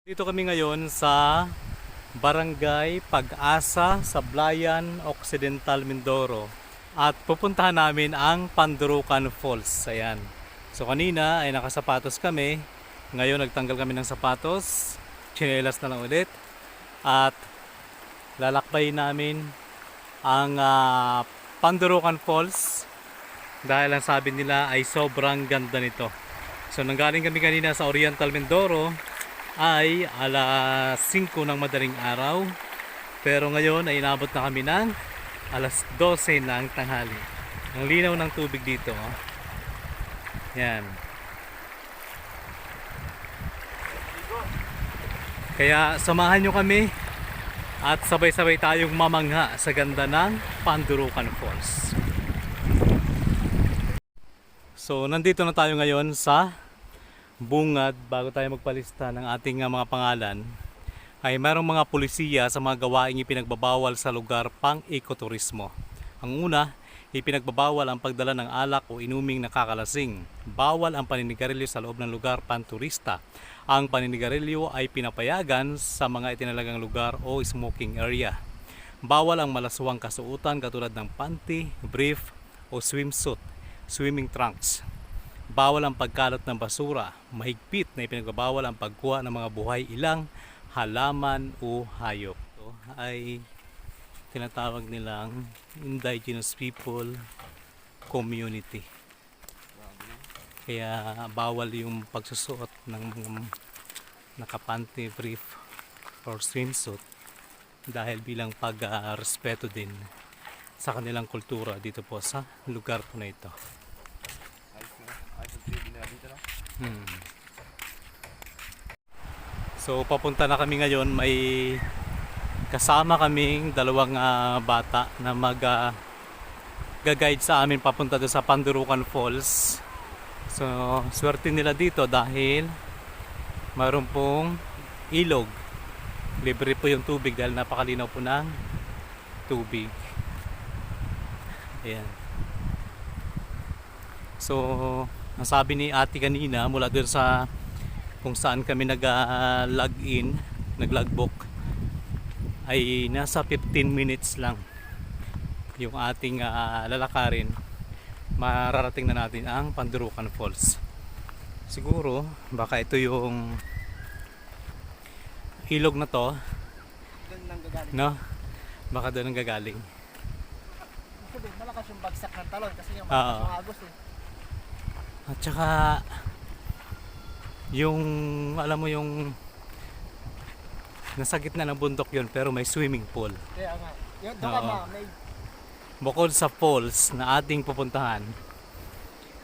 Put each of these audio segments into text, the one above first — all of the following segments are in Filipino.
Dito kami ngayon sa Barangay Pag-asa, Sablayan Occidental, Mindoro. At pupuntahan namin ang Pandarucan Falls. Ayan. So kanina ay nakasapatos kami. Ngayon nagtanggal kami ng sapatos. Tsinelas na lang ulit. At lalakbay namin ang Pandarucan Falls. Dahil ang sabi nila ay sobrang ganda nito. So nanggaling kami kanina sa Oriental Mindoro ay alas 5 ng madaling araw, pero ngayon ay inabot na kami ng alas 12 ng tanghali. Ang linaw ng tubig dito, oh. Yan. Kaya samahan nyo kami at sabay-sabay tayong mamangha sa ganda ng Pandarucan Falls. So nandito na tayo ngayon sa bungad. Bago tayo magpalista ng ating mga pangalan, ay mayroong mga pulisiya sa mga gawaing ipinagbabawal sa lugar pang ekoturismo. Ang una, ipinagbabawal ang pagdala ng alak o inuming nakakalasing. Bawal ang paninigarilyo sa loob ng lugar panturista. Ang paninigarilyo ay pinapayagan sa mga itinalagang lugar o smoking area. Bawal ang malaswang kasuotan katulad ng panty, brief o swimsuit, swimming trunks. Bawal ang pagkalot ng basura. Mahigpit na ipinagbabawal ang pagkuha ng mga buhay ilang halaman o hayop. Ito ay tinatawag nilang Indigenous People Community. Kaya bawal yung pagsusuot ng mga nakapanty, brief or swimsuit dahil bilang pag-respeto din sa kanilang kultura dito po sa lugar po na ito. So papunta na kami ngayon. May kasama kaming dalawang bata na mag-guide sa amin papunta doon sa Pandarucan Falls. So swerte nila dito dahil mayroon pong ilog. Libre po yung tubig dahil napakalinaw po ng tubig. Ayan. So ang sabi ni ate kanina mula doon sa kung saan kami nag-login, nag-logbook, ay nasa 15 minutes lang yung ating lalakarin. Mararating na natin ang Pandarucan Falls. Siguro baka ito yung ilog na to, no? Baka doon ang gagaling. Malakas yung bagsak ng talon kasi yung malakas yung agos eh. At saka yung alam mo yung nasa gitna ng bundok yun pero may swimming pool. Kaya nga. Yun, doon may... Bukod sa falls na ating pupuntahan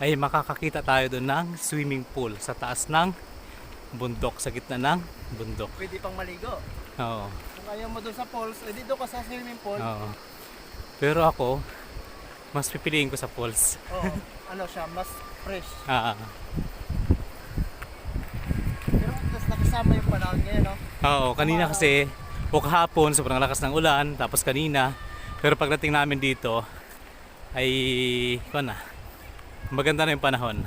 ay makakakita tayo doon ng swimming pool sa taas ng bundok, sa gitna ng bundok. Pwede pang maligo. Oo. Kung ayaw mo doon sa falls, edi doon ka sa swimming pool. Oo. Pero ako mas pipiliin ko sa falls. Oo. Ano siya, mas fresh. Pero tapos nakasama yung panahon ngayon, no? Oo, kanina kasi o kahapon sobrang lakas ng ulan, tapos kanina, pero pagdating namin dito ay maganda na yung panahon.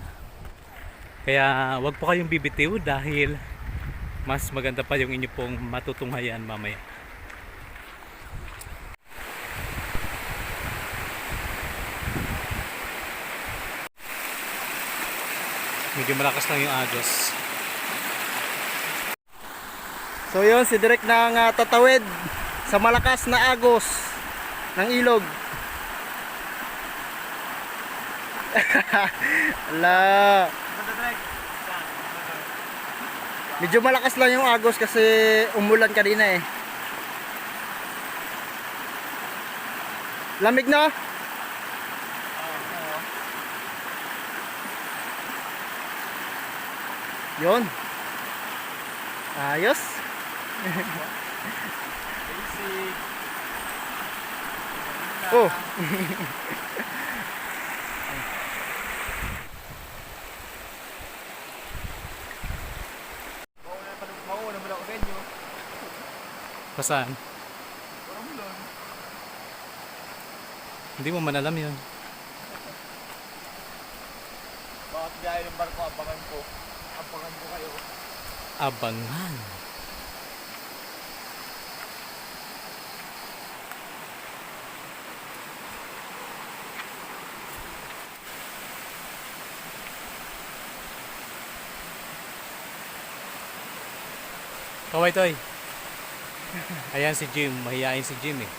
Kaya wag po kayong bibitiw dahil mas maganda pa yung inyo pong matutunghayan mamaya. Medyo malakas lang yung agos. So yun, si Direk nang tatawid sa malakas na agos ng ilog. Ala. Medyo malakas lang yung agos kasi umulan kanina eh. Lamig na? Yun. Ayos. Oh. Pasaan? Hindi mo man alam yun. Bakit gaya ng barko, abangan ko. Abangan ko kayo. Abangan. Kaway toy. Ayan si Jim. Mahihain si Jim eh.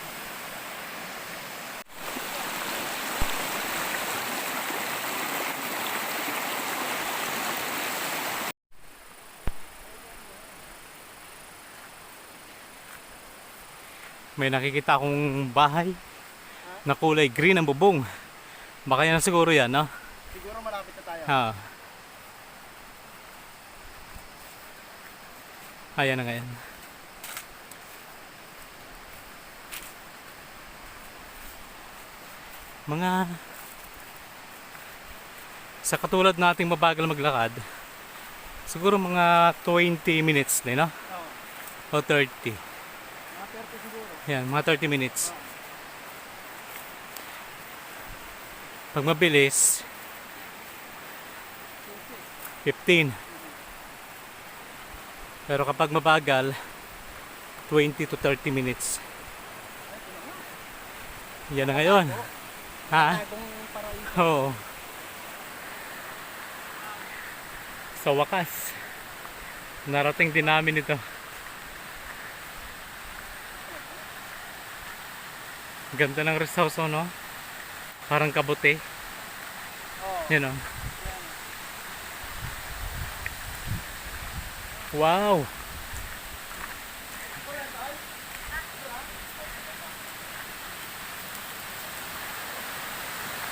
May nakikita akong bahay na kulay green ang bubong. Baka yan na siguro yan, no? Siguro malapit na tayo. Ha. Ayan na ngayon. Mga sa katulad nating mabagal maglakad, siguro mga 20 minutes din, no? Oo. O 30. Mga 30 siguro. Yan, mga 30 minutes. Pag mabilis, 15. Pero kapag mabagal, 20 to 30 minutes. Yan na ngayon. Ha? Bagong paraiso. Oo. Sa wakas, narating din namin ito. Ganda ng rest house, no? Parang kabuti. Oo. Yan, oh. Wow!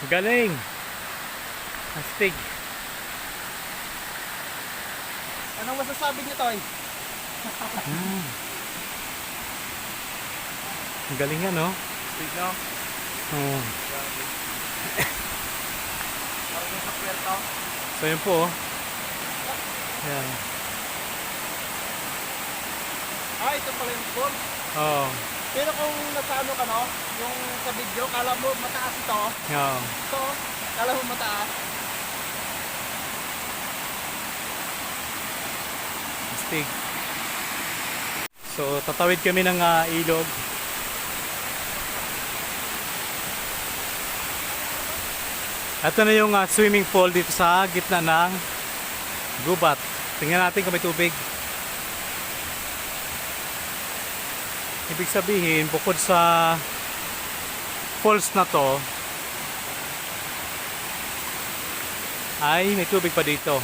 Galing! Astig! Anong masasabi niyo, Toy? Galing yan, no? Big, no? Oo. Parang yung sa puwerto. So, yun po, oh. Yan. Ah, ito pala yung pool. Oo. Pero kung nasa ano ka, no? Yung sa video, kala mo mataas ito. Oo. Ito, kala mo mataas. Astig. So, tatawid kami ng ilog. Ito na yung swimming pool dito sa gitna ng gubat. Tingnan natin kung may tubig. Ibig sabihin, bukod sa falls na to, ay may tubig pa dito.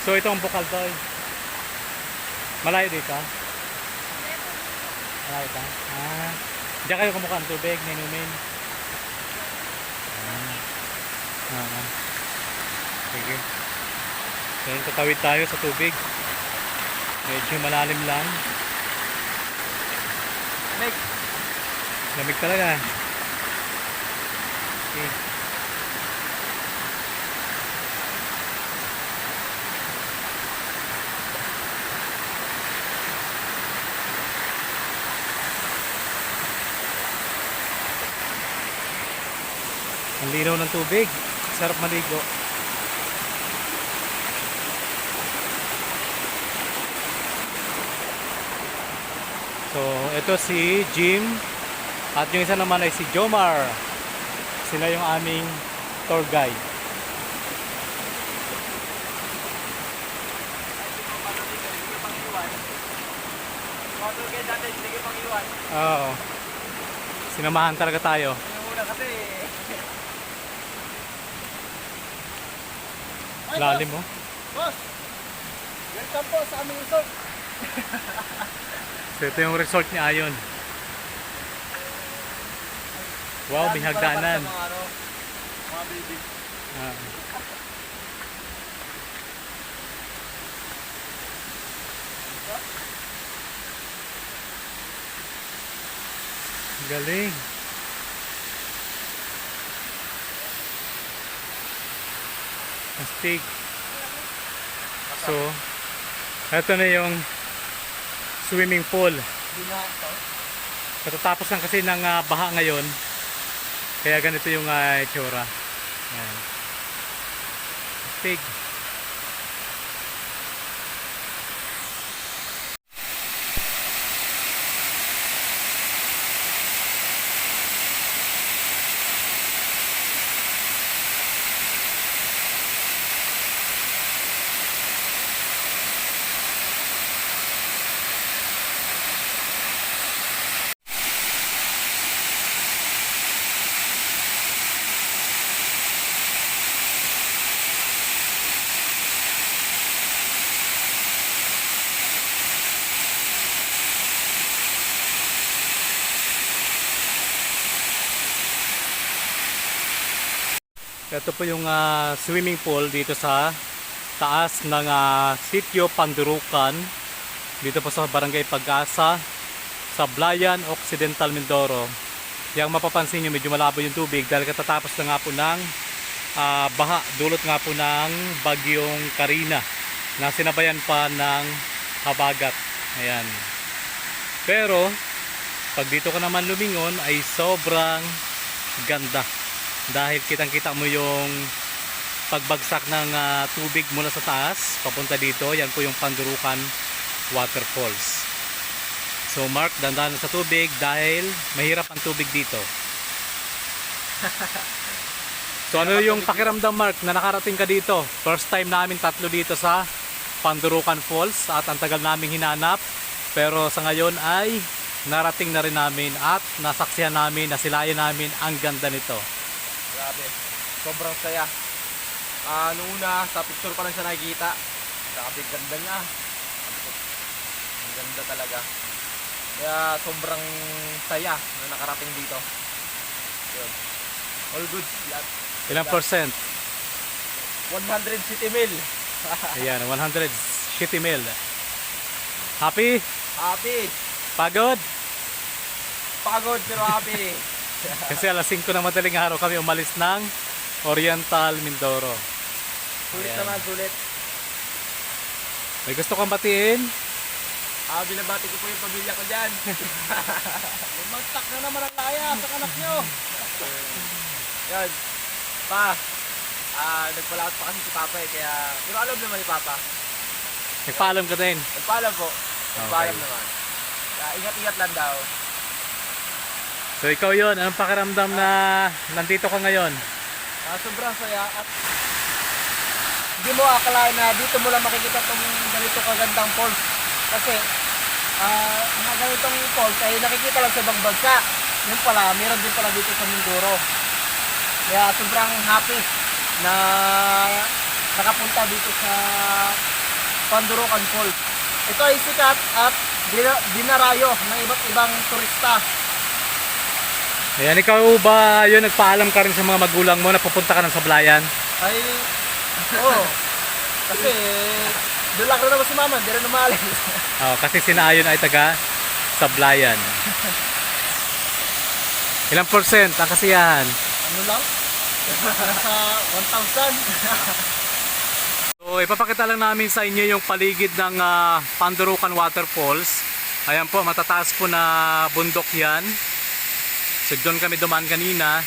So ito ang bukal to. Malayo dito. Malayo pa. Diyan kayo kumukuha ng tubig, ninumin. Sige. Then tatawid tayo sa tubig. Medyo malalim lang. Meg, Lamig talaga. Okay. Ang linaw ng tubig. Sarap maligo. So, ito si Jim. At yung isa naman ay si Jomar. Sila yung aming tour guide. motor kayo dati, sige pang iwan. Oo. Sinamahan talaga tayo. Yung una kasi, Ay, Lalim mo. boss! Welcome po sa aming resort. So, ito yung resort ni Ayon. Wow, may Dami para hagdanan. sa mga ano, mga baby. Ah. Galing. Astig. So, ito na yung swimming pool. Hindi na ito. Katatapos lang kasi ng baha ngayon. Kaya ganito yung itsura. Ayan. Astig. Ito po yung swimming pool dito sa taas ng Sitio Pandurukan. Dito po sa Barangay Pag-asa, sa Blayan, Occidental, Mindoro. Yang mapapansin nyo, medyo malabo yung tubig dahil katatapos na nga po ng baha. Dulot nga po ng bagyong Karina na sinabayan pa ng habagat. Ayan. Pero, pag dito ka naman lumingon ay sobrang ganda. Dahil kitang-kita mo yung pagbagsak ng tubig mula sa taas papunta dito. Yan po yung Pandurukan Waterfalls. So Mark, dandanan sa tubig dahil mahirap ang tubig dito. So ano yung pakiramdam, Mark, na nakarating ka dito? First time namin tatlo dito sa Pandurukan Falls at ang tagal naming hinanap. Pero sa ngayon ay narating na rin namin at nasaksihan namin, nasilayan namin ang ganda nito. Grabe. Sobrang saya. Noong una, sa picture pa lang siya nakikita. Grabe, ganda niya. Ang ganda talaga. Kaya sobrang saya na nakarating dito. Yun. All good. Ilang percent? 100 city mil. Ayan, 100 shitty mil. Happy? Happy. Pagod? Pagod pero happy. Kasi alas 5 ng madaling araw kami umalis ng Oriental, Mindoro. Sulit Ayan. naman, sulit. May gusto kang batiin? Binabati ko po yung pamilya ko dyan. Lumagtak na naman ang laya sa anak nyo. Yan. Pa, nagpalaot pa kasi si Papa eh, kaya, pero alam naman ni Papa. Nagpaalam ka din. Nagpaalam po. Nagpaalam Okay. naman. Kaya ingat-ingat lang daw. So ikaw yon, anong pakiramdam na nandito ka ngayon? Sobrang saya at hindi mo akalain na dito mo lang makikita itong ganito kagandang falls. Kasi mga ganitong falls ay nakikita lang sa ibang bansa. Yun pala, meron din pala dito sa Mindoro. Kaya sobrang happy na nakapunta dito sa Pandurukan Falls. Ito ay sikat at dinarayo ng iba't ibang turista. Ayan, ikaw ba yun, nagpaalam ka rin sa mga magulang mo na pupunta ka ng Sablayan? Ay, oo. Kasi doon lang rin naman si Mama, hindi rin umalis. Oh, kasi sinaayon ay taga Sablayan. Ilang percent ang kasiyahan? Ano lang? Nasa 1,000. So ipapakita lang namin sa inyo yung paligid ng Pandurukan Waterfalls. Ayan po, matataas po na bundok yan. So doon kami dumaan kanina.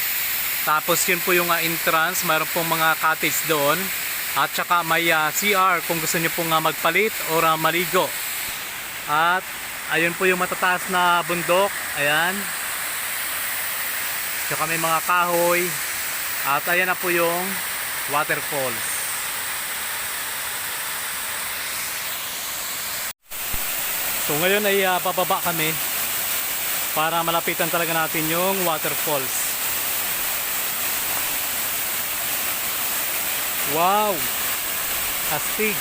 Tapos yun po yung entrance, mayroon pong mga cottage doon. At saka may CR kung gusto nyo pong magpalit o maligo. At ayun po yung matataas na bundok. Ayan. Saka may mga kahoy. At ayan na po yung waterfalls. So ngayon ay pababa kami para malapitan talaga natin yung waterfalls. Wow! Astig!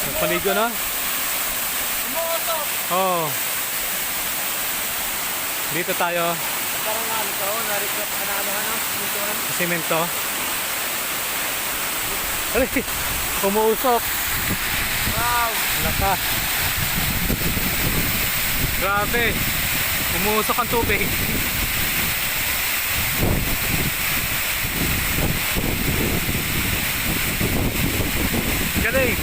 Nagpaligo na? Umuusok! Oh. Dito tayo Parang ito, narikot ka na ano, sa simento. Ay! Umuusok! Wow! Laka! Grabe! Umuusok ang tubig. Galing!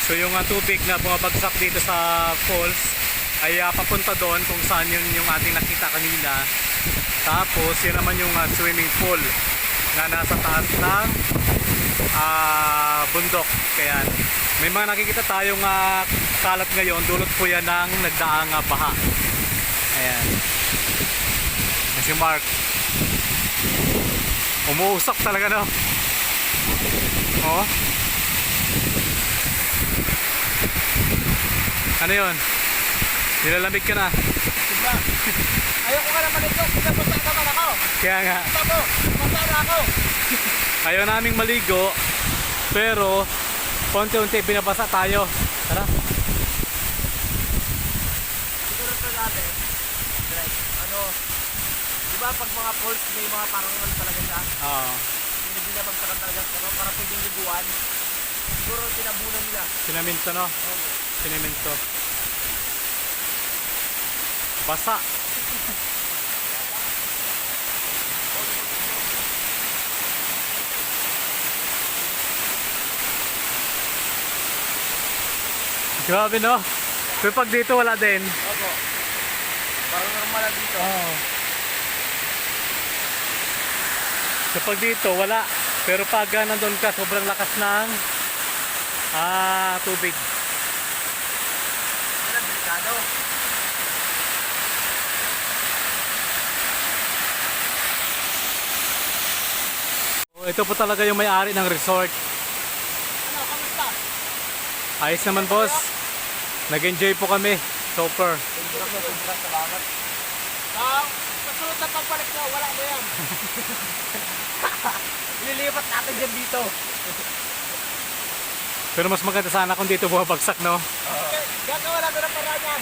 So yung tubig na bumabagsak dito sa falls ay papunta doon kung saan yun yung ating nakita kanina. Tapos yun naman yung swimming pool na nasa taas ng bundok. Kaya may mga nakikita tayong kalat ngayon, dulot po yan ng nagdaang baha. Ayan. Si Mark. Umuusok talaga, no? Oh. Ano yun? Nilalamig ka na. Diba? Ayoko ka naman ito. Pinapasa naman ako. Kaya nga. Ito mo. Pinapasa na ako. Ayaw naming maligo. Pero, konti-unti binabasa tayo. Tara. Siguro ito dati. Right. Ano, di ba pag mga falls may mga parang ano talaga siya? Oo. Hindi binabagsakan talaga pero para pwedeng liguan. Siguro tinabunan nila. Sinamento, no? Sinamento. Basa. Grabe, no? Pero pag dito wala din. Opo. Parang normal na dito. Oo. Kapag dito wala. Pero pag nandun ka, sobrang lakas ng tubig. Ano, delikado. Ito po talaga yung may-ari ng resort. Ano, kamusta? Ayos naman, boss. Nag-enjoy po kami. Super. Sobra, salamat. Sa sunod na pagbalik mo, wala mo yan. Lilipat natin dyan dito. Pero mas maganda sana kung dito bumabagsak, no? Gagawa natin ang paraan yan.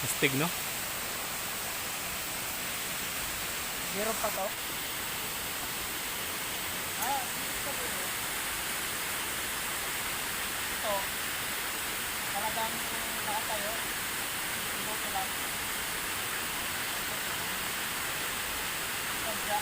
Astig, no? Meron pa to? Ito. Ito. Talagang nakatayo. Ito lang. Sadya.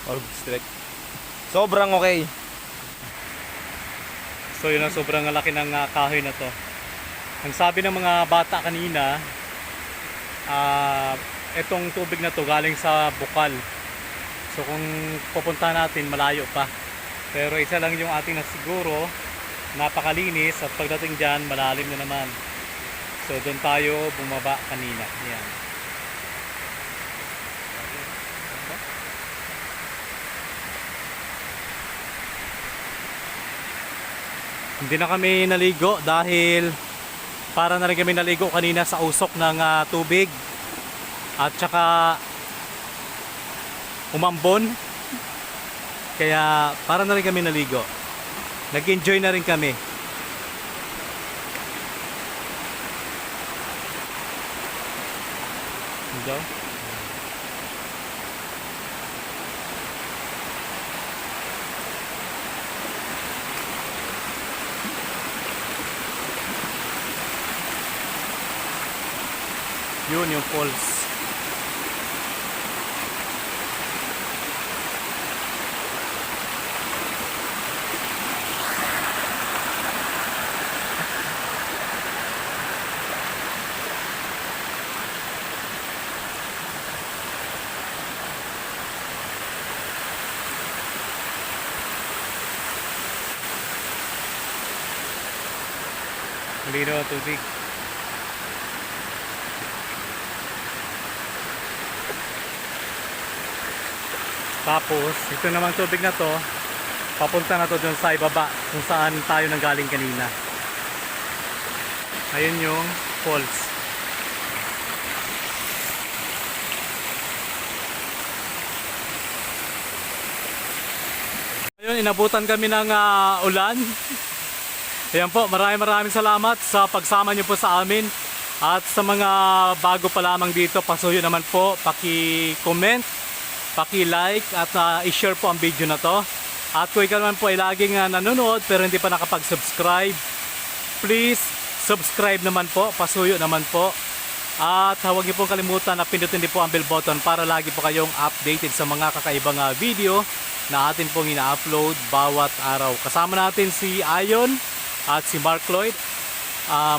Orb Street. Sobrang okay. So yun ang sobrang laki ng kahoy na to. Ang sabi ng mga bata kanina, itong tubig na to galing sa bukal. So kung pupunta natin malayo pa. Pero isa lang yung ating nasiguro, napakalinis at pagdating dyan malalim na naman. So doon tayo bumaba kanina. Yan. Hindi na kami naligo dahil para na rin kami naligo kanina sa usok ng tubig at saka umambon, kaya para na rin kami naligo. Nag-enjoy na rin kami. Ito. Yun yung falls. Malinaw ang tubig. Tapos, ito namang tubig na to, papunta na to dun sa ibaba, kung saan tayo nanggaling kanina. Ayun yung falls. Ayun, inabutan kami ng ulan. Ayan po, maraming salamat sa pagsama niyo po sa amin. At sa mga bago pa lamang dito, pasuyo naman po, paki-comment, paki-like at i-share po ang video na to. At kung ikaw naman po ay laging nanonood pero hindi pa nakapag-subscribe, please subscribe naman po, pasuyo naman po. At huwag niyo pong kalimutan na pindutin din po ang bell button para lagi po kayong updated sa mga kakaibang video na atin pong ina-upload bawat araw. Kasama natin si Ayon at si Mark Lloyd.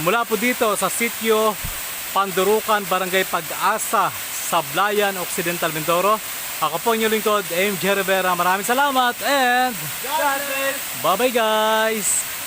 Mula po dito sa sitio Pandurukan, Barangay Pag-asa, Sablayan, Occidental, Mindoro. Ako po ang inyong lingkod, MJ Rivera. Maraming salamat and God bless! bye-bye guys!